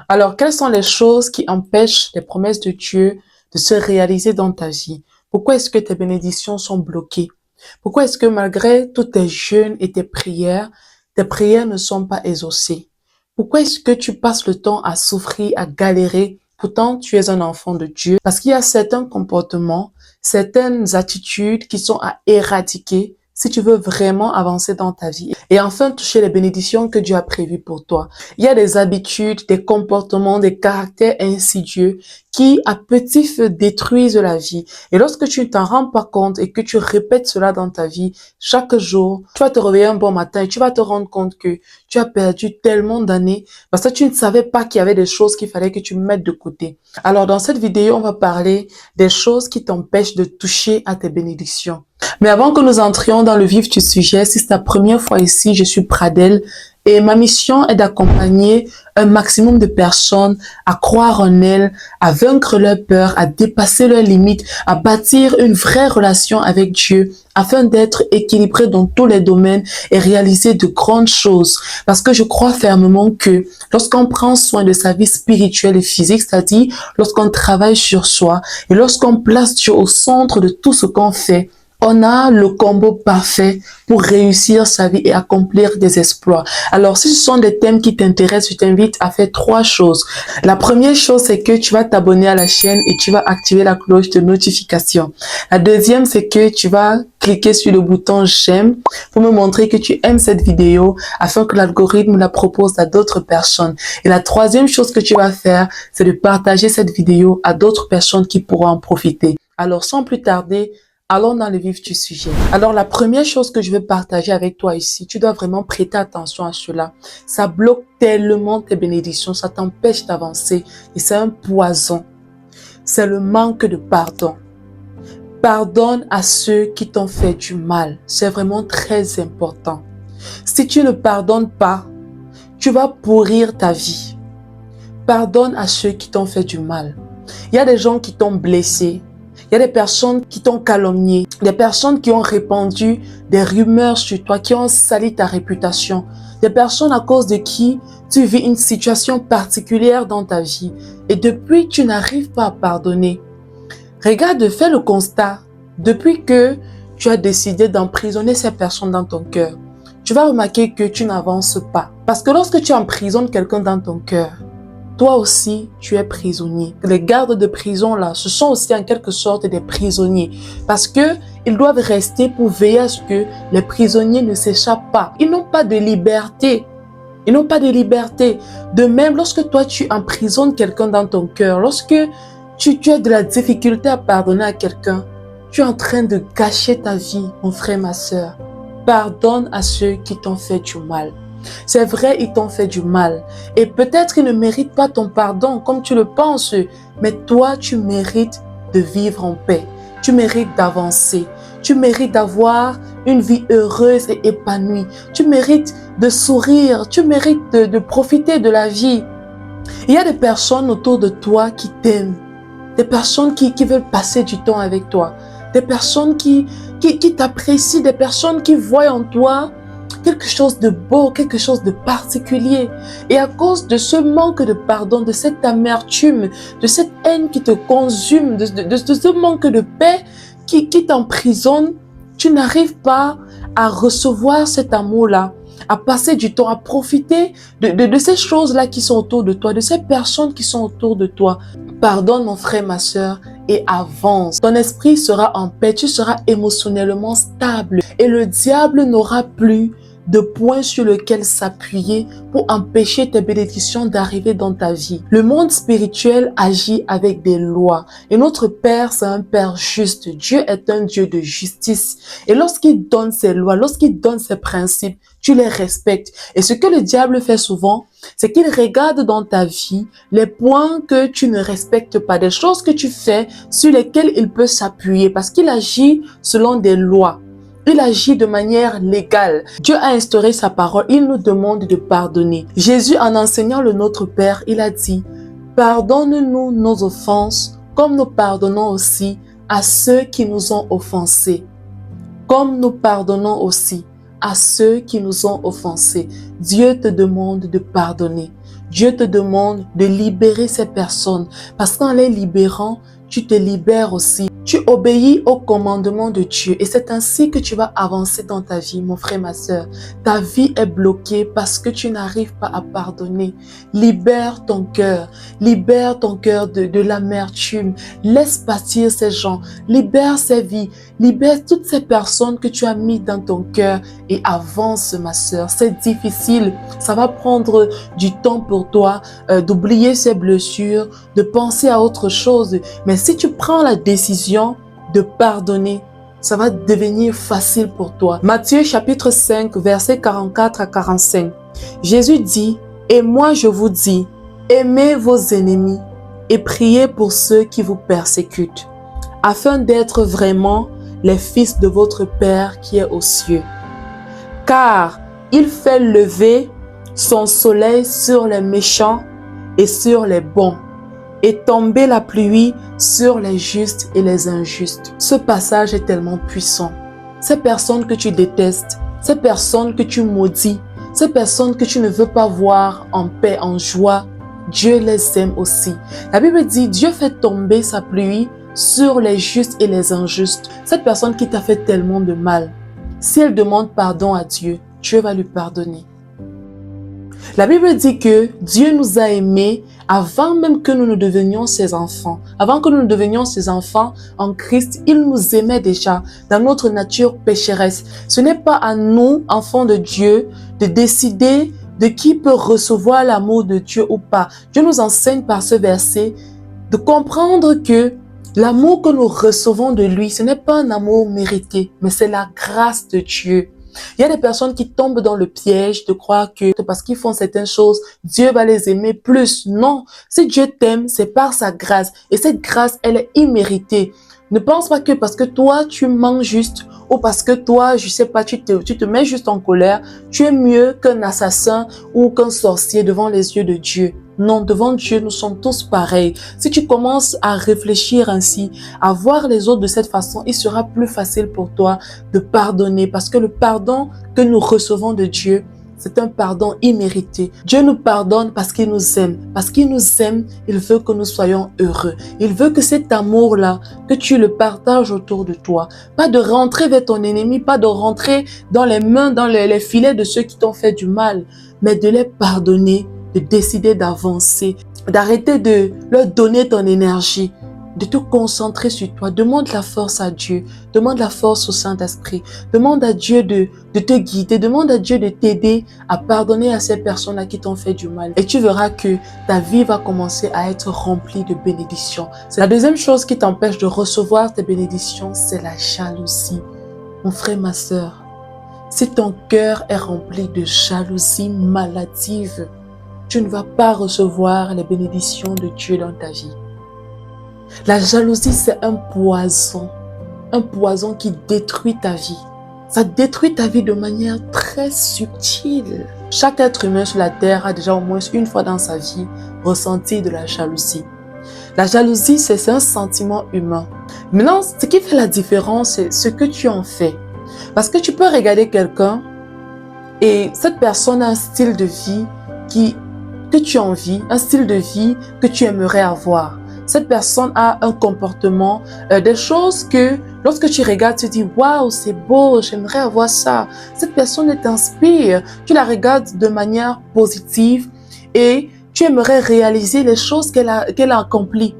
Alors, quelles sont les choses qui empêchent les promesses de Dieu de se réaliser dans ta vie? Pourquoi est-ce que tes bénédictions sont bloquées? Pourquoi est-ce que malgré tous tes jeûnes et tes prières ne sont pas exaucées? Pourquoi est-ce que tu passes le temps à souffrir, à galérer? Pourtant, tu es un enfant de Dieu. Parce qu'il y a certains comportements, certaines attitudes qui sont à éradiquer si tu veux vraiment avancer dans ta vie et enfin toucher les bénédictions que Dieu a prévues pour toi. Il y a des habitudes, des comportements, des caractères insidieux qui, à petit feu, détruisent la vie. Et lorsque tu ne t'en rends pas compte et que tu répètes cela dans ta vie, chaque jour, tu vas te réveiller un bon matin et tu vas te rendre compte que tu as perdu tellement d'années parce que tu ne savais pas qu'il y avait des choses qu'il fallait que tu mettes de côté. Alors, dans cette vidéo, on va parler des choses qui t'empêchent de toucher à tes bénédictions. Mais avant que nous entrions dans le vif du sujet, si c'est ta première fois ici, je suis Pradel et ma mission est d'accompagner un maximum de personnes à croire en elles, à vaincre leurs peurs, à dépasser leurs limites, à bâtir une vraie relation avec Dieu afin d'être équilibré dans tous les domaines et réaliser de grandes choses. Parce que je crois fermement que lorsqu'on prend soin de sa vie spirituelle et physique, c'est-à-dire lorsqu'on travaille sur soi et lorsqu'on place Dieu au centre de tout ce qu'on fait, on a le combo parfait pour réussir sa vie et accomplir des exploits. Alors, si ce sont des thèmes qui t'intéressent, je t'invite à faire trois choses. La première chose, c'est que tu vas t'abonner à la chaîne et tu vas activer la cloche de notification. La deuxième, c'est que tu vas cliquer sur le bouton j'aime pour me montrer que tu aimes cette vidéo afin que l'algorithme la propose à d'autres personnes. Et la troisième chose que tu vas faire, c'est de partager cette vidéo à d'autres personnes qui pourront en profiter. Alors, sans plus tarder, allons dans le vif du sujet. Alors, la première chose que je veux partager avec toi ici, tu dois vraiment prêter attention à cela. Ça bloque tellement tes bénédictions, ça t'empêche d'avancer et c'est un poison. C'est le manque de pardon. Pardonne à ceux qui t'ont fait du mal. C'est vraiment très important. Si tu ne pardonnes pas, tu vas pourrir ta vie. Pardonne à ceux qui t'ont fait du mal. Il y a des gens qui t'ont blessé. Il y a des personnes qui t'ont calomnié, des personnes qui ont répandu des rumeurs sur toi, qui ont sali ta réputation, des personnes à cause de qui tu vis une situation particulière dans ta vie et depuis tu n'arrives pas à pardonner. Regarde, fais le constat, depuis que tu as décidé d'emprisonner ces personnes dans ton cœur, tu vas remarquer que tu n'avances pas. Parce que lorsque tu emprisonnes quelqu'un dans ton cœur, toi aussi, tu es prisonnier. Les gardes de prison, là, ce sont aussi en quelque sorte des prisonniers. Parce que ils doivent rester pour veiller à ce que les prisonniers ne s'échappent pas. Ils n'ont pas de liberté. Ils n'ont pas de liberté. De même, lorsque toi, tu emprisonnes quelqu'un dans ton cœur, lorsque tu as de la difficulté à pardonner à quelqu'un, tu es en train de gâcher ta vie, mon frère, ma sœur. Pardonne à ceux qui t'ont fait du mal. C'est vrai, ils t'ont fait du mal. Et peut-être qu'ils ne méritent pas ton pardon comme tu le penses. Mais toi, tu mérites de vivre en paix. Tu mérites d'avancer. Tu mérites d'avoir une vie heureuse et épanouie. Tu mérites de sourire. Tu mérites de profiter de la vie. Il y a des personnes autour de toi qui t'aiment. Des personnes qui veulent passer du temps avec toi. Des personnes qui t'apprécient. Des personnes qui voient en toi quelque chose de beau, quelque chose de particulier. Et à cause de ce manque de pardon, de cette amertume, de cette haine qui te consume, de ce manque de paix qui t'emprisonne, tu n'arrives pas à recevoir cet amour-là, à passer du temps, à profiter de ces choses-là qui sont autour de toi, de ces personnes qui sont autour de toi. Pardonne mon frère, ma sœur, et avance. Ton esprit sera en paix, tu seras émotionnellement stable et le diable n'aura plus de point sur lequel s'appuyer pour empêcher tes bénédictions d'arriver dans ta vie. Le monde spirituel agit avec des lois et notre Père, c'est un Père juste. Dieu est un Dieu de justice et lorsqu'il donne ses lois, lorsqu'il donne ses principes, tu les respectes. Et ce que le diable fait souvent, c'est qu'il regarde dans ta vie les points que tu ne respectes pas, des choses que tu fais sur lesquelles il peut s'appuyer parce qu'il agit selon des lois. Il agit de manière légale. Dieu a instauré sa parole. Il nous demande de pardonner. Jésus, en enseignant le Notre Père, il a dit « Pardonne-nous nos offenses, comme nous pardonnons aussi à ceux qui nous ont offensés. » Comme nous pardonnons aussi à ceux qui nous ont offensés. Dieu te demande de pardonner. Dieu te demande de libérer ces personnes parce qu'en les libérant, tu te libères aussi. Tu obéis au commandement de Dieu et c'est ainsi que tu vas avancer dans ta vie, mon frère, ma sœur. Ta vie est bloquée parce que tu n'arrives pas à pardonner. Libère ton cœur de l'amertume. Laisse partir ces gens, libère ces vies, libère toutes ces personnes que tu as mis dans ton cœur et avance, ma sœur. C'est difficile, ça va prendre du temps pour toi d'oublier ces blessures, de penser à autre chose. Mais si tu prends la décision de pardonner, ça va devenir facile pour toi. Matthieu chapitre 5, versets 44 à 45. Jésus dit, « Et moi je vous dis, aimez vos ennemis et priez pour ceux qui vous persécutent, afin d'être vraiment les fils de votre Père qui est aux cieux. Car il fait lever son soleil sur les méchants et sur les bons, et tomber la pluie sur les justes et les injustes. » Ce passage est tellement puissant. Ces personnes que tu détestes, ces personnes que tu maudis, ces personnes que tu ne veux pas voir en paix, en joie, Dieu les aime aussi. La Bible dit, Dieu fait tomber sa pluie sur les justes et les injustes. Cette personne qui t'a fait tellement de mal, si elle demande pardon à Dieu, Dieu va lui pardonner. La Bible dit que Dieu nous a aimés avant même que nous ne devenions ses enfants. Avant que nous ne devenions ses enfants en Christ, il nous aimait déjà dans notre nature pécheresse. Ce n'est pas à nous, enfants de Dieu, de décider de qui peut recevoir l'amour de Dieu ou pas. Dieu nous enseigne par ce verset de comprendre que l'amour que nous recevons de lui, ce n'est pas un amour mérité, mais c'est la grâce de Dieu. Il y a des personnes qui tombent dans le piège de croire que parce qu'ils font certaines choses, Dieu va les aimer plus. Non, si Dieu t'aime, c'est par sa grâce. Et cette grâce, elle est imméritée. Ne pense pas que parce que toi, tu manges juste ou parce que toi, je sais pas, tu te mets juste en colère, tu es mieux qu'un assassin ou qu'un sorcier devant les yeux de Dieu. Non, devant Dieu, nous sommes tous pareils. Si tu commences à réfléchir ainsi, à voir les autres de cette façon, il sera plus facile pour toi de pardonner parce que le pardon que nous recevons de Dieu, c'est un pardon immérité. Dieu nous pardonne parce qu'il nous aime. Parce qu'il nous aime, il veut que nous soyons heureux. Il veut que cet amour-là, que tu le partages autour de toi. Pas de rentrer vers ton ennemi, pas de rentrer dans les mains, dans les filets de ceux qui t'ont fait du mal, mais de les pardonner, de décider d'avancer, d'arrêter de leur donner ton énergie, de te concentrer sur toi. Demande la force à Dieu, demande la force au Saint-Esprit, demande à Dieu de te guider, demande à Dieu de t'aider à pardonner à ces personnes-là qui t'ont fait du mal. Et tu verras que ta vie va commencer à être remplie de bénédictions. C'est la deuxième chose qui t'empêche de recevoir tes bénédictions, c'est la jalousie. Mon frère, ma sœur, si ton cœur est rempli de jalousie maladive, tu ne vas pas recevoir les bénédictions de Dieu dans ta vie. La jalousie, c'est un poison qui détruit ta vie. Ça détruit ta vie de manière très subtile. Chaque être humain sur la terre a déjà au moins une fois dans sa vie ressenti de la jalousie. La jalousie, c'est un sentiment humain. Maintenant, ce qui fait la différence, c'est ce que tu en fais. Parce que tu peux regarder quelqu'un et cette personne a un style de vie que tu envies, un style de vie que tu aimerais avoir. Cette personne a un comportement, des choses que lorsque tu regardes, tu dis « Waouh, c'est beau, j'aimerais avoir ça ». Cette personne t'inspire, tu la regardes de manière positive et tu aimerais réaliser les choses qu'elle a accomplies.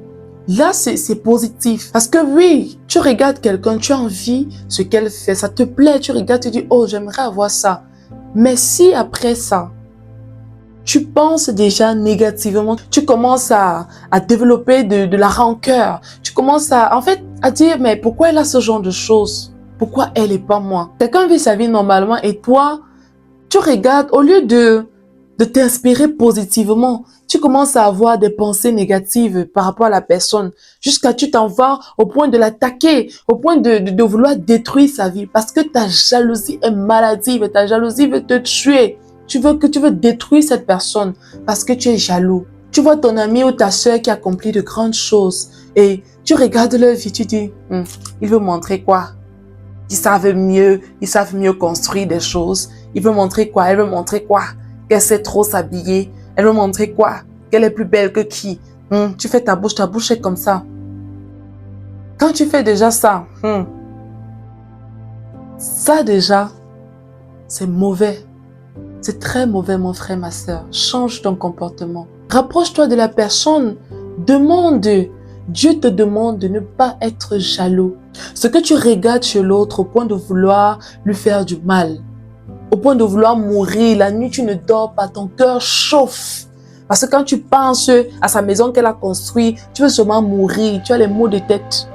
Là, c'est positif. Parce que oui, tu regardes quelqu'un, tu as envie ce qu'elle fait, ça te plaît, tu regardes, tu dis « Oh, j'aimerais avoir ça ». Mais si après ça, tu penses déjà négativement, tu commences à développer de la rancœur, tu commences à dire, mais pourquoi elle a ce genre de choses? Pourquoi elle et pas moi? Quelqu'un vit sa vie normalement et toi, tu regardes, au lieu de t'inspirer positivement, tu commences à avoir des pensées négatives par rapport à la personne, jusqu'à tu t'en vas au point de l'attaquer, au point de vouloir détruire sa vie, parce que ta jalousie est maladive, ta jalousie veut te tuer. Tu veux détruire cette personne parce que tu es jaloux. Tu vois ton ami ou ta soeur qui accomplit de grandes choses et tu regardes leur vie, tu dis, il veut montrer quoi? Ils savent mieux construire des choses. Il veut montrer quoi? Elle veut montrer quoi? Qu'elle sait trop s'habiller. Elle veut montrer quoi? Qu'elle est plus belle que qui? Tu fais ta bouche est comme ça. Quand tu fais déjà ça, ça déjà, c'est mauvais. C'est très mauvais, mon frère, ma soeur. Change ton comportement. Rapproche-toi de la personne. Demande. Dieu te demande de ne pas être jaloux. Ce que tu regardes chez l'autre au point de vouloir lui faire du mal, au point de vouloir mourir, la nuit tu ne dors pas, ton cœur chauffe. Parce que quand tu penses à sa maison qu'elle a construite, tu veux seulement mourir, tu as les maux de tête.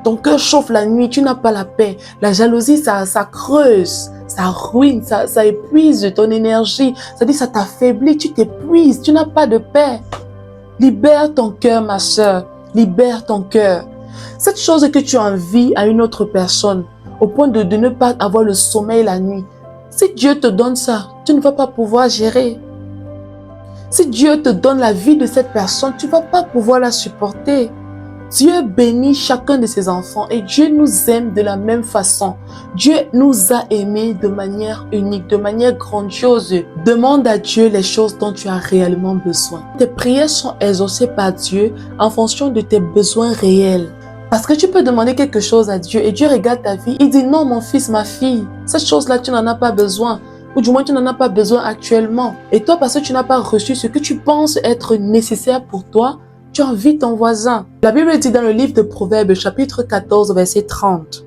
Ton cœur chauffe la nuit, tu n'as pas la paix. La jalousie, ça creuse, ça ruine, ça épuise ton énergie. Ça dit, ça t'affaiblit, tu t'épuises, tu n'as pas de paix. Libère ton cœur, ma soeur. Libère ton cœur. Cette chose que tu envies à une autre personne, au point de ne pas avoir le sommeil la nuit, si Dieu te donne ça, tu ne vas pas pouvoir gérer. Si Dieu te donne la vie de cette personne, tu ne vas pas pouvoir la supporter. Dieu bénit chacun de ses enfants et Dieu nous aime de la même façon. Dieu nous a aimés de manière unique, de manière grandiose. Demande à Dieu les choses dont tu as réellement besoin. Tes prières sont exaucées par Dieu en fonction de tes besoins réels. Parce que tu peux demander quelque chose à Dieu et Dieu regarde ta vie. Il dit non, mon fils, ma fille, cette chose-là, tu n'en as pas besoin. Ou du moins, tu n'en as pas besoin actuellement. Et toi, parce que tu n'as pas reçu ce que tu penses être nécessaire pour toi, tu envies ton voisin. La Bible dit dans le livre de Proverbes, chapitre 14, verset 30.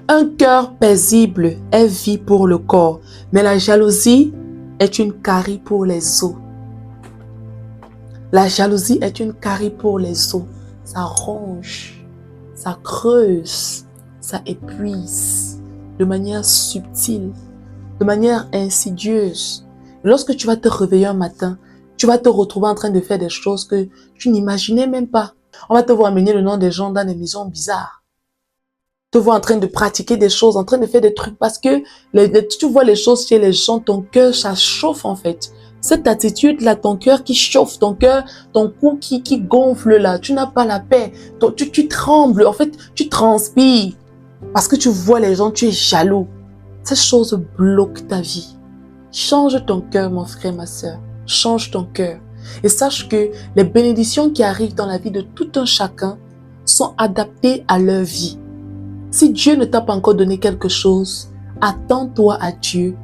Un cœur paisible est vie pour le corps, mais la jalousie est une carie pour les os. La jalousie est une carie pour les os. Ça ronge, ça creuse, ça épuise de manière subtile, de manière insidieuse. Lorsque tu vas te réveiller un matin, tu vas te retrouver en train de faire des choses que tu n'imaginais même pas. On va te voir amener le nom des gens dans des maisons bizarres. Te voir en train de pratiquer des choses, en train de faire des trucs parce que tu vois les choses chez les gens, ton cœur, ça chauffe en fait. Cette attitude-là, ton cœur qui chauffe, ton cœur, ton cou qui gonfle là, tu n'as pas la paix. Tu trembles, en fait, tu transpires parce que tu vois les gens, tu es jaloux. Ces choses bloquent ta vie. Change ton cœur, mon frère, ma soeur. Change ton cœur. Et sache que les bénédictions qui arrivent dans la vie de tout un chacun sont adaptées à leur vie. Si Dieu ne t'a pas encore donné quelque chose, attends-toi à Dieu.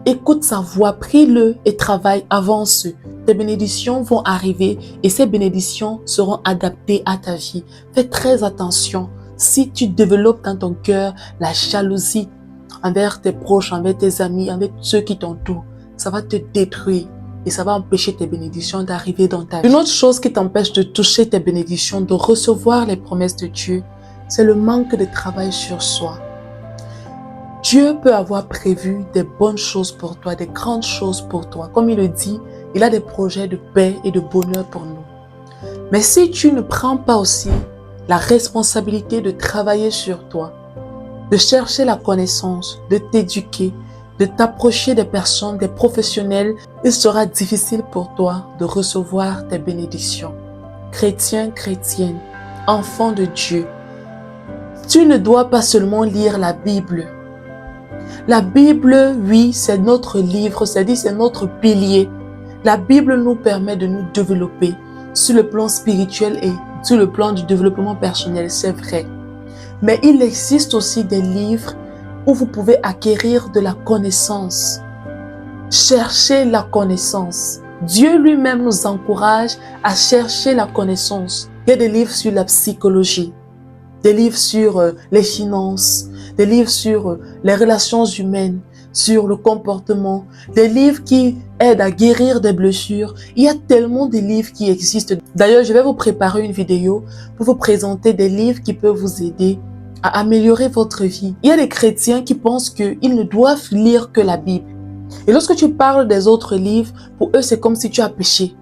Écoute sa voix, prie-le et travaille, avance. Tes bénédictions vont arriver et ces bénédictions seront adaptées à ta vie. Fais très attention. Si tu développes dans ton cœur la jalousie envers tes proches, envers tes amis, avec ceux qui t'entourent, ça va te détruire et ça va empêcher tes bénédictions d'arriver dans ta vie. Une autre chose qui t'empêche de toucher tes bénédictions, de recevoir les promesses de Dieu, c'est le manque de travail sur soi. Dieu peut avoir prévu des bonnes choses pour toi, des grandes choses pour toi. Comme il le dit, il a des projets de paix et de bonheur pour nous. Mais si tu ne prends pas aussi la responsabilité de travailler sur toi, de chercher la connaissance, de t'éduquer, de t'approcher des personnes, des professionnels, il sera difficile pour toi de recevoir tes bénédictions. Chrétien, chrétienne, enfant de Dieu, tu ne dois pas seulement lire la Bible. La Bible, oui, c'est notre livre, c'est-à-dire c'est notre pilier. La Bible nous permet de nous développer sur le plan spirituel et sur le plan du développement personnel, c'est vrai. Mais il existe aussi des livres où vous pouvez acquérir de la connaissance. Cherchez la connaissance. Dieu lui-même nous encourage à chercher la connaissance. Il y a des livres sur la psychologie, des livres sur les finances, des livres sur les relations humaines, sur le comportement, des livres qui aident à guérir des blessures. Il y a tellement de livres qui existent. D'ailleurs, je vais vous préparer une vidéo pour vous présenter des livres qui peuvent vous aider à améliorer votre vie. Il y a des chrétiens qui pensent qu'ils ne doivent lire que la Bible. Et lorsque tu parles des autres livres, pour eux, c'est comme si tu as péché.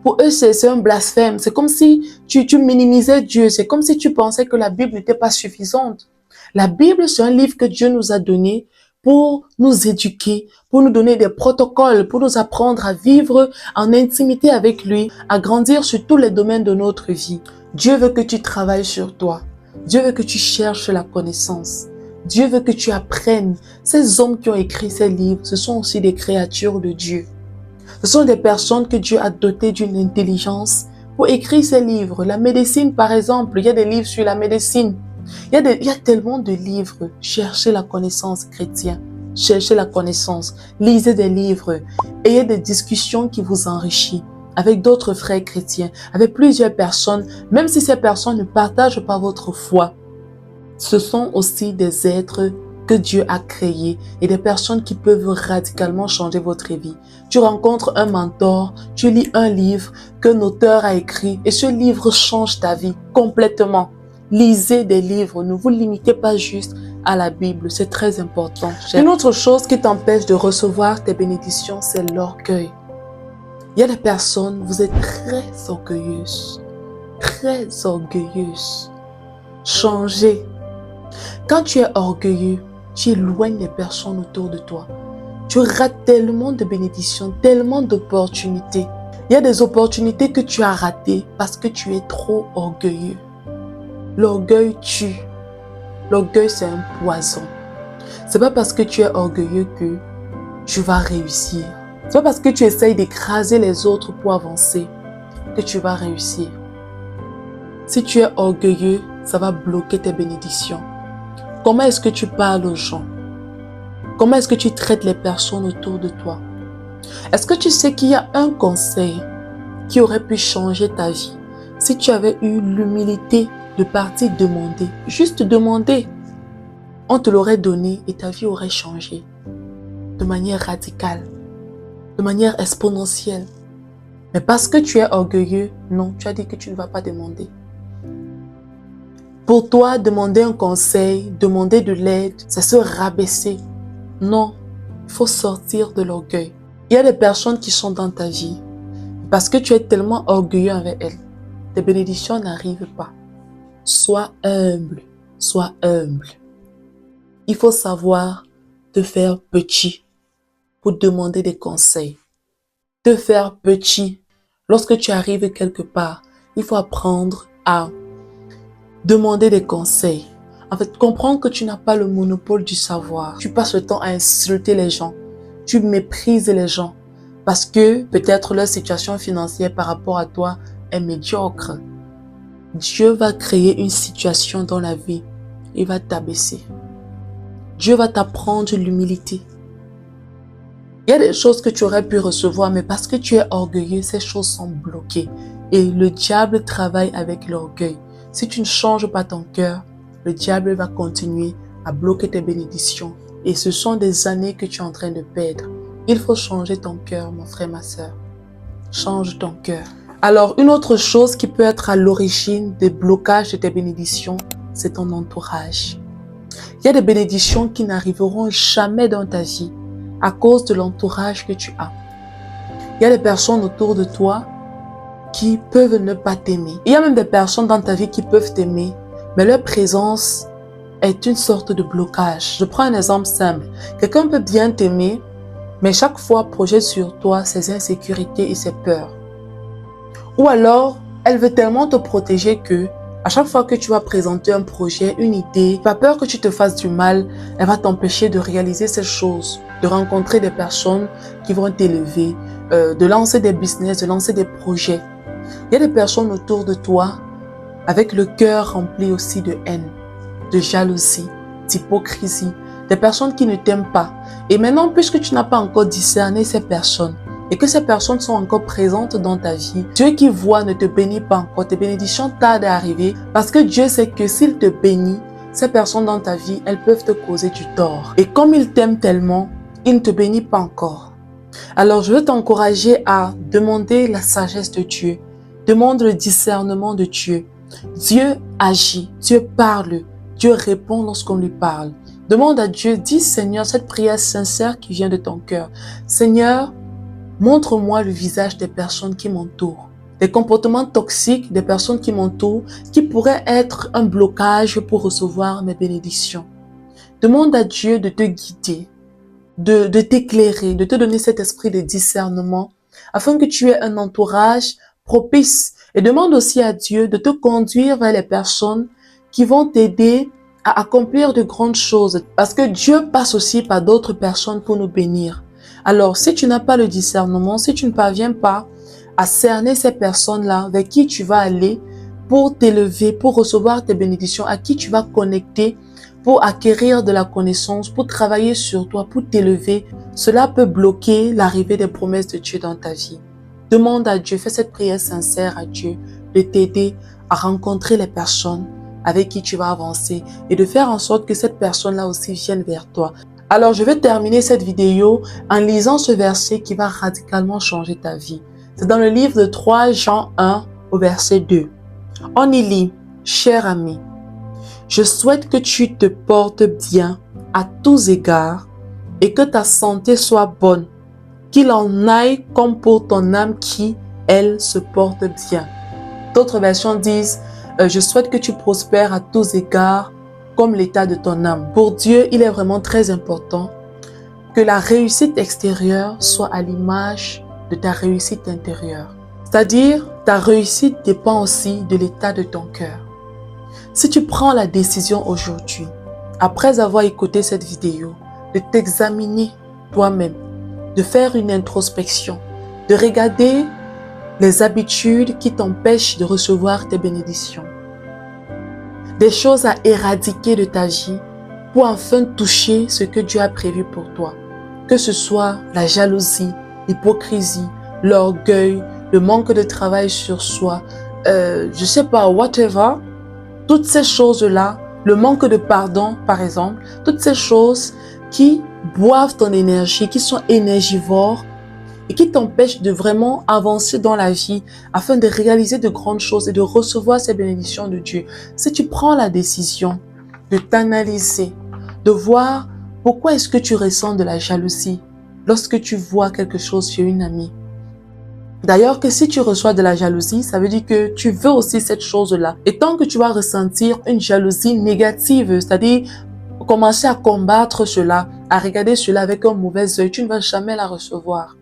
Pour eux, c'est un blasphème. C'est comme si tu minimisais Dieu. C'est comme si tu pensais que la Bible n'était pas suffisante. La Bible, c'est un livre que Dieu nous a donné pour nous éduquer, pour nous donner des protocoles, pour nous apprendre à vivre en intimité avec lui, à grandir sur tous les domaines de notre vie. Dieu veut que tu travailles sur toi. Dieu veut que tu cherches la connaissance. Dieu veut que tu apprennes. Ces hommes qui ont écrit ces livres, ce sont aussi des créatures de Dieu. Ce sont des personnes que Dieu a dotées d'une intelligence pour écrire ces livres. La médecine, par exemple, il y a des livres sur la médecine. Il y a tellement de livres. Cherchez la connaissance chrétienne. Cherchez la connaissance. Lisez des livres. Ayez des discussions qui vous enrichissent avec d'autres frères chrétiens, avec plusieurs personnes, même si ces personnes ne partagent pas votre foi. Ce sont aussi des êtres que Dieu a créés et des personnes qui peuvent radicalement changer votre vie. Tu rencontres un mentor, tu lis un livre qu'un auteur a écrit et ce livre change ta vie complètement. Lisez des livres, ne vous limitez pas juste à la Bible, c'est très important. Une autre chose qui t'empêche de recevoir tes bénédictions, c'est l'orgueil. Il y a des personnes, vous êtes très orgueilleuses. Changez. Quand tu es orgueilleux, tu éloignes les personnes autour de toi. Tu rates tellement de bénédictions, tellement d'opportunités. Il y a des opportunités que tu as ratées parce que tu es trop orgueilleux. L'orgueil tue. L'orgueil, c'est un poison. C'est pas parce que tu es orgueilleux que tu vas réussir. C'est pas parce que tu essayes d'écraser les autres pour avancer que tu vas réussir. Si tu es orgueilleux, ça va bloquer tes bénédictions. Comment est-ce que tu parles aux gens? Comment est-ce que tu traites les personnes autour de toi? Est-ce que tu sais qu'il y a un conseil qui aurait pu changer ta vie si tu avais eu l'humilité de partir demander? Juste demander. On te l'aurait donné et ta vie aurait changé de manière radicale, de manière exponentielle. Mais parce que tu es orgueilleux, non, tu as dit que tu ne vas pas demander. Pour toi, demander un conseil, demander de l'aide, c'est se rabaisser. Non, il faut sortir de l'orgueil. Il y a des personnes qui sont dans ta vie parce que tu es tellement orgueilleux avec elles. Tes bénédictions n'arrivent pas. Sois humble, sois humble. Il faut savoir te faire petit pour demander des conseils. Te faire petit. Lorsque tu arrives quelque part, il faut apprendre à demander des conseils. En fait, comprends que tu n'as pas le monopole du savoir. Tu passes le temps à insulter les gens. Tu méprises les gens parce que peut-être leur situation financière par rapport à toi est médiocre. Dieu va créer une situation dans la vie. Il va t'abaisser. Dieu va t'apprendre l'humilité. Il y a des choses que tu aurais pu recevoir, mais parce que tu es orgueilleux, ces choses sont bloquées. Et le diable travaille avec l'orgueil. Si tu ne changes pas ton cœur, le diable va continuer à bloquer tes bénédictions. Et ce sont des années que tu es en train de perdre. Il faut changer ton cœur, mon frère, ma soeur. Change ton cœur. Alors, une autre chose qui peut être à l'origine des blocages de tes bénédictions, c'est ton entourage. Il y a des bénédictions qui n'arriveront jamais dans ta vie à cause de l'entourage que tu as. Il y a des personnes autour de toi qui peuvent ne pas t'aimer. Il y a même des personnes dans ta vie qui peuvent t'aimer, mais leur présence est une sorte de blocage. Je prends un exemple simple. Quelqu'un peut bien t'aimer, mais chaque fois projette sur toi ses insécurités et ses peurs. Ou alors, elle veut tellement te protéger que à chaque fois que tu vas présenter un projet, une idée, pas peur que tu te fasses du mal, elle va t'empêcher de réaliser ces choses, de rencontrer des personnes qui vont t'élever, de lancer des business, de lancer des projets. Il y a des personnes autour de toi avec le cœur rempli aussi de haine, de jalousie, d'hypocrisie, des personnes qui ne t'aiment pas. Et maintenant, puisque tu n'as pas encore discerné ces personnes, et que ces personnes sont encore présentes dans ta vie, Dieu qui voit ne te bénit pas encore. Tes bénédictions tardent à arriver parce que Dieu sait que s'il te bénit, ces personnes dans ta vie, elles peuvent te causer du tort. Et comme il t'aime tellement, il ne te bénit pas encore. Alors, je veux t'encourager à demander la sagesse de Dieu. Demande le discernement de Dieu. Dieu agit, Dieu parle, Dieu répond lorsqu'on lui parle. Demande à Dieu, dis Seigneur, cette prière sincère qui vient de ton cœur. Seigneur, montre-moi le visage des personnes qui m'entourent, des comportements toxiques des personnes qui m'entourent qui pourraient être un blocage pour recevoir mes bénédictions. Demande à Dieu de te guider, de t'éclairer, de te donner cet esprit de discernement afin que tu aies un entourage propice. Et demande aussi à Dieu de te conduire vers les personnes qui vont t'aider à accomplir de grandes choses parce que Dieu passe aussi par d'autres personnes pour nous bénir. Alors, si tu n'as pas le discernement, si tu ne parviens pas à cerner ces personnes-là vers qui tu vas aller pour t'élever, pour recevoir tes bénédictions, à qui tu vas connecter, pour acquérir de la connaissance, pour travailler sur toi, pour t'élever, cela peut bloquer l'arrivée des promesses de Dieu dans ta vie. Demande à Dieu, fais cette prière sincère à Dieu de t'aider à rencontrer les personnes avec qui tu vas avancer et de faire en sorte que cette personne-là aussi vienne vers toi. Alors, je vais terminer cette vidéo en lisant ce verset qui va radicalement changer ta vie. C'est dans le livre de 3 Jean 1 au verset 2. On y lit, « Cher ami, je souhaite que tu te portes bien à tous égards et que ta santé soit bonne, qu'il en aille comme pour ton âme qui, elle, se porte bien. » D'autres versions disent, « Je souhaite que tu prospères à tous égards comme l'état de ton âme. » Pour Dieu, il est vraiment très important que la réussite extérieure soit à l'image de ta réussite intérieure. C'est-à-dire, ta réussite dépend aussi de l'état de ton cœur. Si tu prends la décision aujourd'hui, après avoir écouté cette vidéo, de t'examiner toi-même, de faire une introspection, de regarder les habitudes qui t'empêchent de recevoir tes bénédictions, des choses à éradiquer de ta vie pour enfin toucher ce que Dieu a prévu pour toi. Que ce soit la jalousie, l'hypocrisie, l'orgueil, le manque de travail sur soi, je sais pas, whatever. Toutes ces choses-là, le manque de pardon par exemple, toutes ces choses qui boivent ton énergie, qui sont énergivores et qui t'empêchent de vraiment avancer dans la vie afin de réaliser de grandes choses et de recevoir ces bénédictions de Dieu. Si tu prends la décision de t'analyser, de voir pourquoi est-ce que tu ressens de la jalousie lorsque tu vois quelque chose chez une amie. D'ailleurs, que si tu reçois de la jalousie, ça veut dire que tu veux aussi cette chose-là. Et tant que tu vas ressentir une jalousie négative, c'est-à-dire commencer à combattre cela, à regarder cela avec un mauvais œil, tu ne vas jamais la recevoir.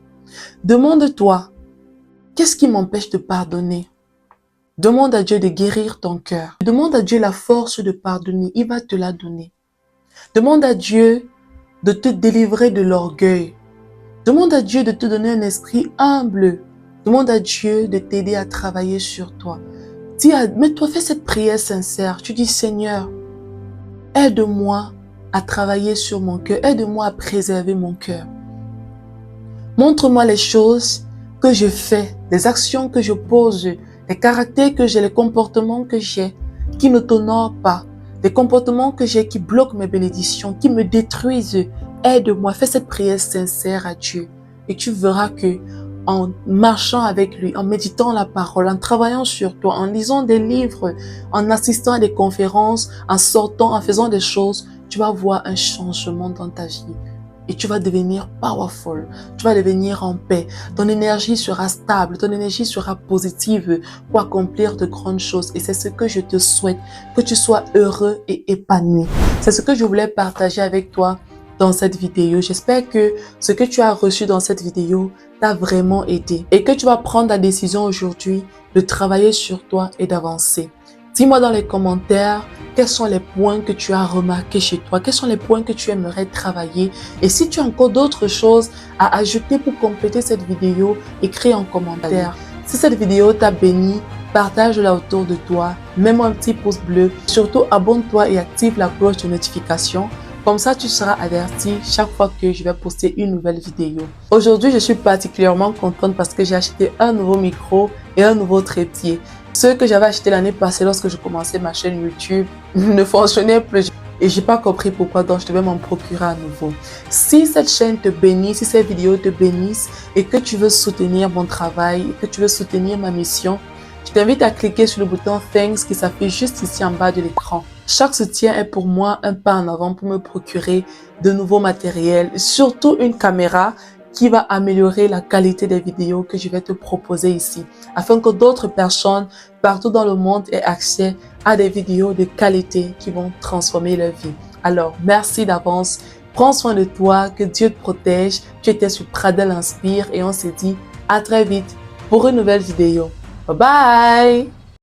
Demande-toi, qu'est-ce qui m'empêche de pardonner? Demande à Dieu de guérir ton cœur. Demande à Dieu la force de pardonner, il va te la donner. Demande à Dieu de te délivrer de l'orgueil. Demande à Dieu de te donner un esprit humble. Demande à Dieu de t'aider à travailler sur toi. Mets-toi, fais cette prière sincère. Tu dis, Seigneur, aide-moi à travailler sur mon cœur. Aide-moi à préserver mon cœur. Montre-moi les choses que je fais, les actions que je pose, les caractères que j'ai, les comportements que j'ai qui ne t'honorent pas, les comportements que j'ai qui bloquent mes bénédictions, qui me détruisent. Aide-moi, fais cette prière sincère à Dieu et tu verras que en marchant avec lui, en méditant la parole, en travaillant sur toi, en lisant des livres, en assistant à des conférences, en sortant, en faisant des choses, tu vas voir un changement dans ta vie. Et tu vas devenir powerful, tu vas devenir en paix. Ton énergie sera stable, ton énergie sera positive pour accomplir de grandes choses. Et c'est ce que je te souhaite, que tu sois heureux et épanoui. C'est ce que je voulais partager avec toi dans cette vidéo. J'espère que ce que tu as reçu dans cette vidéo t'a vraiment aidé et que tu vas prendre la décision aujourd'hui de travailler sur toi et d'avancer. Dis-moi dans les commentaires quels sont les points que tu as remarqués chez toi, quels sont les points que tu aimerais travailler. Et si tu as encore d'autres choses à ajouter pour compléter cette vidéo, écris en commentaire. Si cette vidéo t'a béni, partage-la autour de toi, mets-moi un petit pouce bleu. Surtout, abonne-toi et active la cloche de notification. Comme ça, tu seras averti chaque fois que je vais poster une nouvelle vidéo. Aujourd'hui, je suis particulièrement contente parce que j'ai acheté un nouveau micro et un nouveau trépied. Ceux que j'avais acheté l'année passée lorsque je commençais ma chaîne YouTube ne fonctionnaient plus. Et j'ai pas compris pourquoi, donc je devais m'en procurer à nouveau. Si cette chaîne te bénit, si ces vidéos te bénissent et que tu veux soutenir mon travail, et que tu veux soutenir ma mission, je t'invite à cliquer sur le bouton Thanks qui s'affiche juste ici en bas de l'écran. Chaque soutien est pour moi un pas en avant pour me procurer de nouveaux matériels, surtout une caméra qui va améliorer la qualité des vidéos que je vais te proposer ici, afin que d'autres personnes partout dans le monde aient accès à des vidéos de qualité qui vont transformer leur vie. Alors, merci d'avance, prends soin de toi, que Dieu te protège. Tu étais sur Pradel Inspire et on se dit à très vite pour une nouvelle vidéo. Bye bye!